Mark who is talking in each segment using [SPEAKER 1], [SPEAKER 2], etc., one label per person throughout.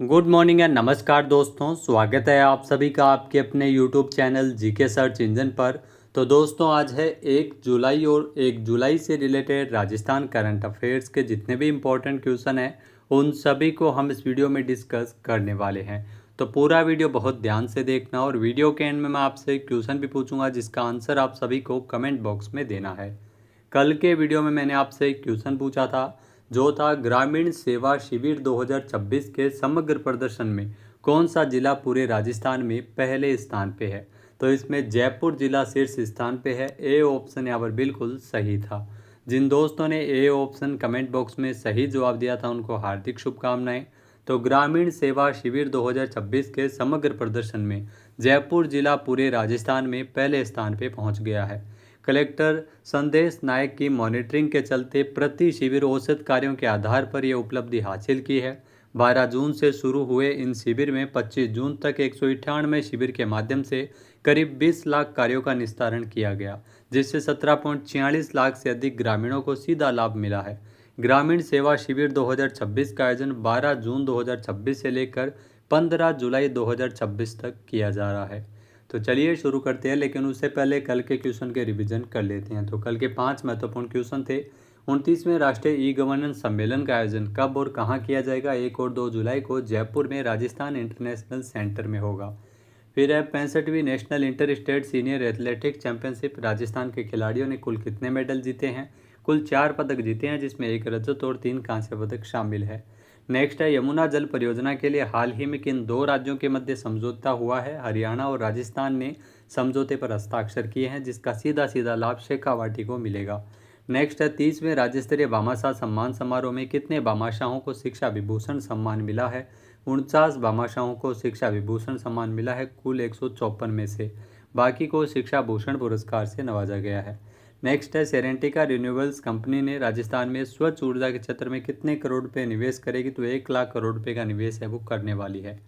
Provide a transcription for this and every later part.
[SPEAKER 1] Good morning and नमस्कार दोस्तों, स्वागत है आप सभी का आपके अपने YouTube channel GK search engine पर। तो दोस्तों आज है 1 जुलाई और 1 जुलाई से रिलेटेड राजस्थान करंट अफेयर्स के जितने भी इम्पोर्टेंट क्वेश्चन हैं उन सभी को हम इस वीडियो में डिस्कस करने वाले हैं। तो पूरा वीडियो बहुत ध्यान से देखना और वीडियो के एंड में मैं आपसे क्वेश्चन भी पूछूंगा जिसका आंसर आप सभी को कमेंट बॉक्स में देना है। कल के वीडियो में मैंने आपसे एक क्वेश्चन पूछा था जो था ग्रामीण सेवा शिविर 2026 के समग्र प्रदर्शन में कौन सा जिला पूरे राजस्थान में पहले स्थान पे है। तो इसमें जयपुर जिला शीर्ष स्थान पे है। ए ऑप्शन यहाँ पर बिल्कुल सही था। जिन दोस्तों ने ए ऑप्शन कमेंट बॉक्स में सही जवाब दिया था उनको हार्दिक शुभकामनाएं। तो ग्रामीण सेवा शिविर 2026 के समग्र प्रदर्शन में जयपुर जिला पूरे राजस्थान में पहले स्थान पे पहुंच गया है। कलेक्टर संदेश नायक की मॉनिटरिंग के चलते प्रति शिविर औसत कार्यों के आधार पर यह उपलब्धि हासिल की है। 12 जून से शुरू हुए इन शिविर में 25 जून तक 198 शिविर के माध्यम से करीब 20 लाख कार्यों का निस्तारण किया गया, जिससे 17.46 लाख से अधिक ग्रामीणों को सीधा लाभ मिला है। ग्रामीण सेवा शिविर 2026 का आयोजन 12 जून 2026 से लेकर 15 जुलाई 2026 तक किया जा रहा है। तो चलिए शुरू करते हैं, लेकिन उससे पहले कल के क्वेश्चन के रिवीजन कर लेते हैं। तो कल के 5 महत्वपूर्ण क्वेश्चन थे। 29वें राष्ट्रीय ई गवर्नेंस सम्मेलन का आयोजन कब और कहाँ किया जाएगा? 1 और 2 जुलाई को जयपुर में राजस्थान इंटरनेशनल सेंटर में होगा। फिर है 65वीं national inter state senior athletics championship. Rajasthan के खिलाड़ियों ने कुल कितने मेडल जीते हैं? कुल 4 पदक जीते हैं, जिसमें 1 रजत और 3 कांस्य पदक शामिल है। नेक्स्ट है यमुना जल परियोजना के लिए हाल ही में किन 2 राज्यों के मध्य समझौता हुआ है? हरियाणा और राजस्थान ने समझौते पर हस्ताक्षर किए हैं, जिसका सीधा सीधा लाभ शेखावाटी को मिलेगा। नेक्स्ट है 30वें राज्य स्तरीय भामाशाह सम्मान समारोह में कितने भामाशाहों को शिक्षा विभूषण सम्मान मिला है? 49 भामाशाहों को शिक्षा विभूषण सम्मान मिला है कुल 154 में से। बाकी को शिक्षा भूषण पुरस्कार से नवाजा गया है। नेक्स्ट है सेरेंटिका रिन्यूएबल्स कंपनी ने राजस्थान में स्वच्छ ऊर्जा के क्षेत्र में कितने करोड़ रुपए निवेश करेगी? तो 1 लाख करोड़ रुपए का निवेश है वो करने वाली है।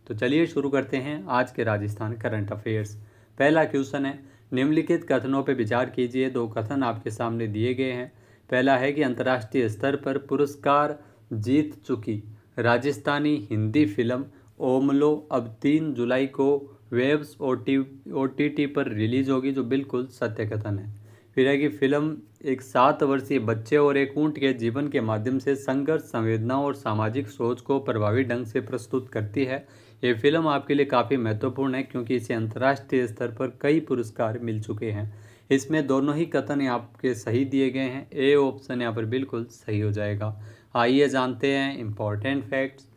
[SPEAKER 1] तो चलिए शुरू करते हैं आज के राजस्थान करंट अफेयर्स। पहला क्वेश्चन है निम्नलिखित कथनों पर विचार कीजिए। 2 कथन आपके सामने दिए गए हैं। पहला है कि अंतर्राष्ट्रीय स्तर पर पुरस्कार जीत चुकी राजस्थानी हिंदी फिल्म ओमलो अब 3 जुलाई को वेब्स OTT पर रिलीज होगी, जो बिल्कुल सत्य कथन है। फिर है कि फिल्म एक 7 वर्षीय बच्चे और एक ऊंट के जीवन के माध्यम से संघर्ष, संवेदनाओं और सामाजिक सोच को प्रभावी ढंग से प्रस्तुत करती है। ये फिल्म आपके लिए काफ़ी महत्वपूर्ण है क्योंकि इसे अंतर्राष्ट्रीय स्तर पर कई पुरस्कार मिल चुके हैं। इसमें दोनों ही कथन आपके सही दिए गए हैं। ए ऑप्शन यहाँ पर बिल्कुल सही हो जाएगा। आइए जानते हैं इम्पॉर्टेंट फैक्ट्स।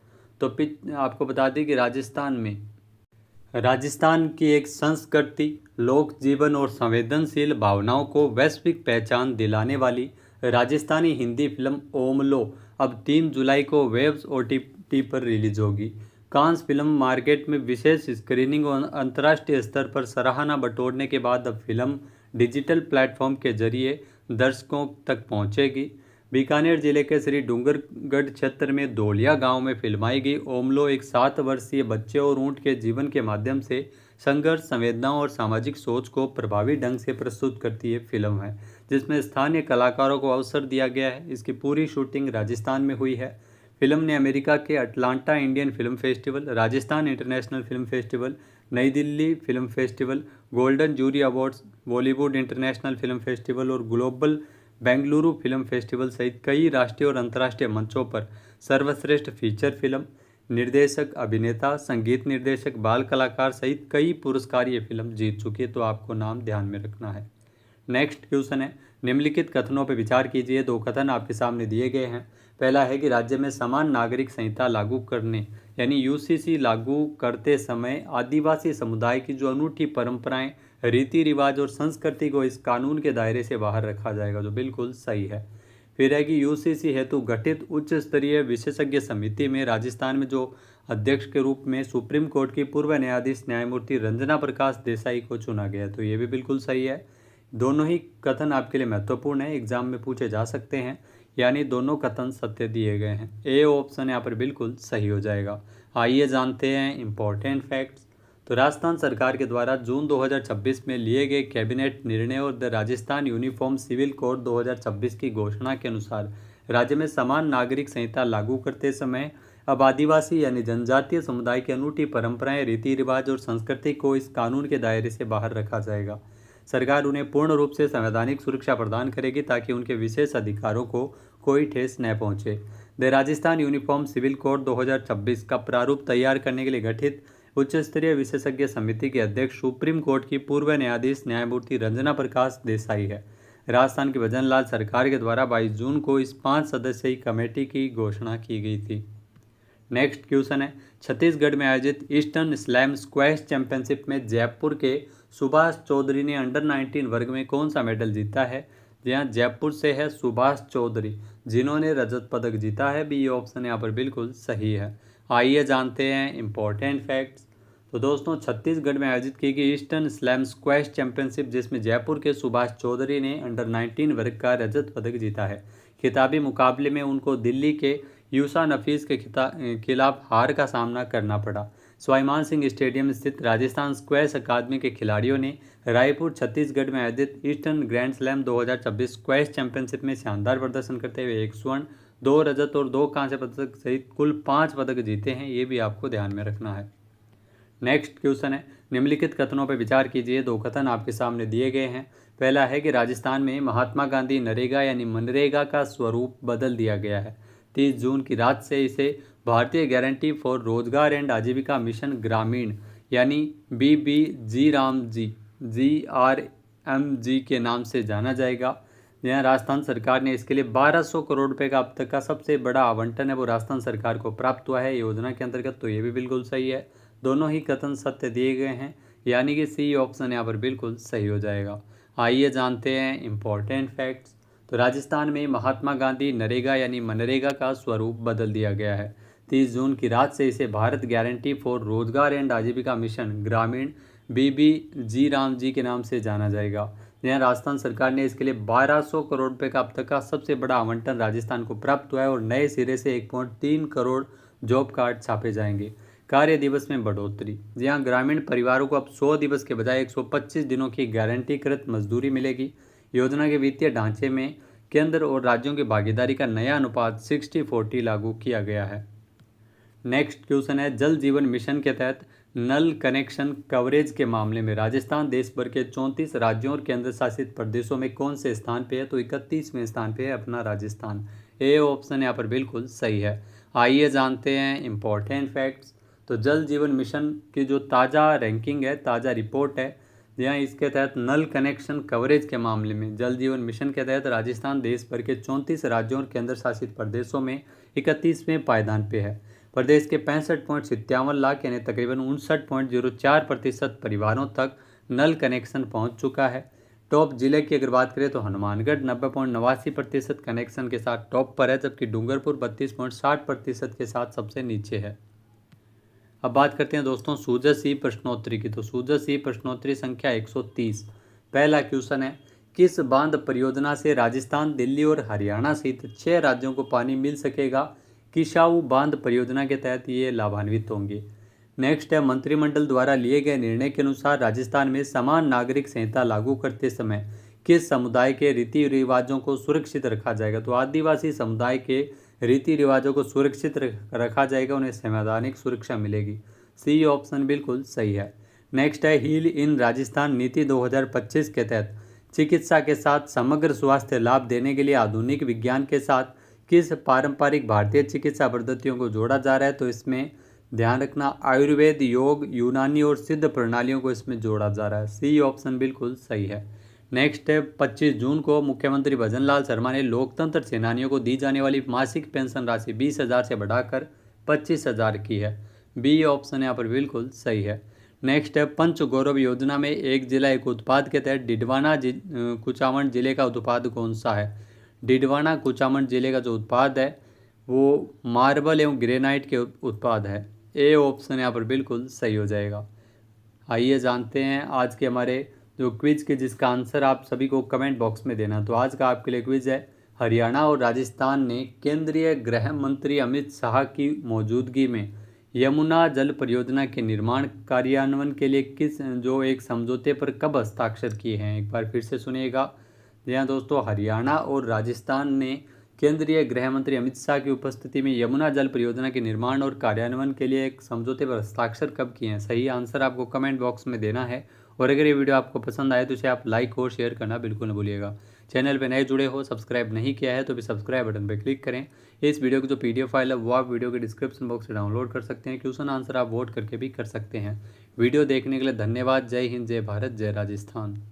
[SPEAKER 1] तो आपको बता दें कि राजस्थान की एक संस्कृति, लोक जीवन और संवेदनशील भावनाओं को वैश्विक पहचान दिलाने वाली राजस्थानी हिंदी फिल्म ओमलो अब 3 जुलाई को वेब्स OTT पर रिलीज होगी। कांस फिल्म मार्केट में विशेष स्क्रीनिंग और अंतर्राष्ट्रीय स्तर पर सराहना बटोरने के बाद अब फिल्म डिजिटल प्लेटफॉर्म के जरिए दर्शकों तक पहुंचेगी। बीकानेर जिले के श्री डूंगरगढ़ क्षेत्र में धोलिया गांव में फिल्माई गई ओमलो एक 7 वर्षीय बच्चे और ऊंट के जीवन के माध्यम से संघर्ष, संवेदनाओं और सामाजिक सोच को प्रभावी ढंग से प्रस्तुत करती है फिल्म है, जिसमें स्थानीय कलाकारों को अवसर दिया गया है। इसकी पूरी शूटिंग राजस्थान में हुई है। फिल्म ने अमेरिका के Atlanta Indian film festival, Rajasthan international film festival, New Delhi film festival, golden jury awards, Bollywood international film festival और ग्लोबल बेंगलुरु फिल्म फेस्टिवल सहित कई राष्ट्रीय और अंतर्राष्ट्रीय मंचों पर सर्वश्रेष्ठ फीचर फिल्म, निर्देशक, अभिनेता, संगीत निर्देशक, बाल कलाकार सहित कई पुरस्कार ये फिल्म जीत चुकी है। तो आपको नाम ध्यान में रखना है। नेक्स्ट क्वेश्चन है निम्नलिखित कथनों पर विचार कीजिए। 2 कथन आपके सामने दिए गए हैं। पहला है कि राज्य में समान नागरिक संहिता लागू करने यानी UCC लागू करते समय आदिवासी समुदाय की जो अनूठी परंपराएं, रीति रिवाज और संस्कृति को इस कानून के दायरे से बाहर रखा जाएगा, जो बिल्कुल सही है। फिर है कि UCC हेतु गठित उच्च स्तरीय विशेषज्ञ समिति में राजस्थान में जो अध्यक्ष के रूप में सुप्रीम कोर्ट की पूर्व न्यायाधीश न्यायमूर्ति रंजना प्रकाश देसाई को चुना गया, तो ये भी बिल्कुल सही है। दोनों ही कथन आपके लिए महत्वपूर्ण है, एग्जाम में पूछे जा सकते हैं, यानी दोनों कथन सत्य दिए गए हैं। ए ऑप्शन यहाँ पर बिल्कुल सही हो जाएगा। आइए जानते हैं इम्पोर्टेंट फैक्ट्स। तो राजस्थान सरकार के द्वारा जून 2026 में लिए गए कैबिनेट निर्णय और the Rajasthan uniform civil code 2026 की घोषणा के अनुसार राज्य में समान नागरिक संहिता लागू करते समय अब आदिवासी यानी जनजातीय समुदाय की अनूठी परंपराएं, रीति रिवाज और संस्कृति को इस कानून के दायरे से बाहर रखा जाएगा। सरकार उन्हें पूर्ण रूप से संवैधानिक सुरक्षा प्रदान करेगी ताकि उनके विशेष अधिकारों को कोई ठेस न पहुंचे। The Rajasthan uniform civil code 2026 का प्रारूप तैयार करने के लिए गठित उच्च स्तरीय विशेषज्ञ समिति के अध्यक्ष सुप्रीम कोर्ट की पूर्व न्यायाधीश न्यायमूर्ति रंजना प्रकाश देसाई है। राजस्थान के भजन लाल सरकार के द्वारा 22 जून को इस 5 सदस्यीय कमेटी की घोषणा की गई थी। नेक्स्ट क्वेश्चन है, छत्तीसगढ़ में आयोजित ईस्टर्न स्लैम स्क्वैश चैंपियनशिप में जयपुर के सुभाष चौधरी ने अंडर 19 वर्ग में कौन सा मेडल जीता है? यहाँ जयपुर से है सुभाष चौधरी, जिन्होंने रजत पदक जीता है। बी ऑप्शन यहाँ पर बिल्कुल सही है। आइए जानते हैं इंपॉर्टेंट फैक्ट्स। तो दोस्तों, छत्तीसगढ़ में आयोजित की गई ईस्टर्न स्लैम स्क्वैश चैंपियनशिप, जिसमें जयपुर के सुभाष चौधरी ने अंडर 19 वर्ग का रजत पदक जीता है। खिताबी मुकाबले में उनको दिल्ली के यूसा नफीस के खिलाफ हार का सामना करना पड़ा। स्वाभिमान सिंह स्टेडियम स्थित राजस्थान स्क्वैश अकादमी के खिलाड़ियों ने रायपुर छत्तीसगढ़ में आयोजित eastern grand slam 2026 squash championship में शानदार प्रदर्शन करते हुए 1 स्वर्ण, 2 रजत और 2 कांस्य पदक सहित कुल 5 पदक जीते हैं। ये भी आपको ध्यान में रखना है। नेक्स्ट क्वेश्चन है, निम्नलिखित कथनों पर विचार कीजिए। 2 कथन आपके सामने दिए गए हैं। पहला है कि राजस्थान में महात्मा गांधी नरेगा यानी मनरेगा का स्वरूप बदल दिया गया है। 30 जून की रात से इसे भारतीय गारंटी फॉर रोजगार एंड आजीविका मिशन ग्रामीण यानी GRMG के नाम से जाना जाएगा। यहाँ राजस्थान सरकार ने इसके लिए 1200 करोड़ रुपए का अब तक का सबसे बड़ा आवंटन है वो राजस्थान सरकार को प्राप्त हुआ है योजना के अंतर्गत। तो ये भी बिल्कुल सही है। दोनों ही कथन सत्य दिए गए हैं, यानी कि सी ऑप्शन यहाँ पर बिल्कुल सही हो जाएगा। आइए जानते हैं इंपॉर्टेंट फैक्ट्स। तो राजस्थान में महात्मा गांधी नरेगा यानी मनरेगा का स्वरूप बदल दिया गया है। 30 जून की रात से इसे भारत गारंटी फॉर रोजगार एंड आजीविका मिशन ग्रामीण BBGRAMG के नाम से जाना जाएगा। यहाँ राजस्थान सरकार ने इसके लिए 1200 करोड़ रुपए का अब तक का सबसे बड़ा आवंटन राजस्थान को प्राप्त हुआ है और नए सिरे से 1.3 करोड़ जॉब कार्ड छापे जाएंगे। कार्य दिवस में बढ़ोतरी, जहाँ ग्रामीण परिवारों को अब 100 दिवस के बजाय 125 दिनों की गारंटीकृत मजदूरी मिलेगी। योजना के वित्तीय ढांचे में केंद्र और राज्यों की भागीदारी का नया अनुपात 60-40 लागू किया गया है। नेक्स्ट क्वेश्चन है, जल जीवन मिशन के तहत नल कनेक्शन कवरेज के मामले में राजस्थान देश भर के 34 राज्यों और केंद्र शासित प्रदेशों में कौन से स्थान पे है? तो 31वें स्थान पे है अपना राजस्थान। ए ऑप्शन यहाँ पर बिल्कुल सही है। आइए जानते हैं इंपॉर्टेंट फैक्ट्स। तो जल जीवन मिशन की जो ताज़ा रैंकिंग है, ताज़ा रिपोर्ट है, जहाँ इसके तहत नल कनेक्शन कवरेज के मामले में जल जीवन मिशन के तहत राजस्थान देश भर के 34 राज्यों और केंद्र शासित प्रदेशों में 31वें पायदान पे है। प्रदेश के 65.57 लाख यानी तकरीबन 59.04% परिवारों तक नल कनेक्शन पहुंच चुका है। टॉप जिले की अगर बात करें तो हनुमानगढ़ 90.89% कनेक्शन के साथ टॉप पर है, जबकि डूंगरपुर 32.60% के साथ सबसे नीचे है। अब बात करते हैं दोस्तों सूजस ई प्रश्नोत्तरी की। तो सूजस ई प्रश्नोत्तरी संख्या 130। पहला क्वेश्चन है, किस बांध परियोजना से राजस्थान, दिल्ली और हरियाणा सहित 6 राज्यों को पानी मिल सकेगा? किसाऊ बांध परियोजना के तहत ये लाभान्वित होंगे। नेक्स्ट है, मंत्रिमंडल द्वारा लिए गए निर्णय के अनुसार राजस्थान में समान नागरिक संहिता लागू करते समय किस समुदाय के रीति रिवाजों को सुरक्षित रखा जाएगा? तो आदिवासी समुदाय के रीति रिवाजों को सुरक्षित रखा जाएगा, उन्हें संवैधानिक सुरक्षा मिलेगी। सी ऑप्शन बिल्कुल सही है। नेक्स्ट है, हील इन राजस्थान नीति 2025 के तहत चिकित्सा के साथ समग्र स्वास्थ्य लाभ देने के लिए आधुनिक विज्ञान के साथ किस पारंपरिक भारतीय चिकित्सा पद्धतियों को जोड़ा जा रहा है? तो इसमें ध्यान रखना आयुर्वेद, योग, यूनानी और सिद्ध प्रणालियों को इसमें जोड़ा जा रहा है। सी ऑप्शन बिल्कुल सही है। नेक्स्ट है, 25 जून को मुख्यमंत्री भजन लाल शर्मा ने लोकतंत्र सेनानियों को दी जाने वाली मासिक पेंशन राशि 20,000 से बढ़ाकर 25,000 की है। बी ऑप्शन यहाँ पर बिल्कुल सही है। नेक्स्ट है, पंच गौरव योजना में एक जिला एक उत्पाद के तहत डिडवाना कुचामन जिले का उत्पाद कौन सा है? डिडवाना कुचामन जिले का जो उत्पाद है वो मार्बल एवं ग्रेनाइट के उत्पाद है। ए ऑप्शन यहाँ पर बिल्कुल सही हो जाएगा। आइए जानते हैं आज के हमारे जो क्विज के जिसका आंसर आप सभी को कमेंट बॉक्स में देना। तो आज का आपके लिए क्विज है, हरियाणा और राजस्थान ने केंद्रीय गृह मंत्री अमित शाह की मौजूदगी में यमुना जल परियोजना के निर्माण कार्यान्वयन के लिए किस जो एक समझौते पर कब हस्ताक्षर किए हैं? एक बार फिर से सुनिएगा। जी हाँ दोस्तों, हरियाणा और राजस्थान ने केंद्रीय गृह मंत्री अमित शाह की उपस्थिति में यमुना जल परियोजना के निर्माण और कार्यान्वयन के लिए एक समझौते पर हस्ताक्षर कब किए हैं? सही आंसर आपको कमेंट बॉक्स में देना है। और अगर ये वीडियो आपको पसंद आए तो इसे आप लाइक और शेयर करना बिल्कुल न भूलिएगा। चैनल पर नए जुड़े हो, सब्सक्राइब नहीं किया है तो भी सब्सक्राइब बटन पर क्लिक करें। इस वीडियो की जो PDF फाइल है वो आप वीडियो के डिस्क्रिप्शन बॉक्स से डाउनलोड कर सकते हैं। क्वेश्चन आंसर आप वोट करके भी कर सकते हैं। वीडियो देखने के लिए धन्यवाद। जय हिंद, जय भारत, जय राजस्थान।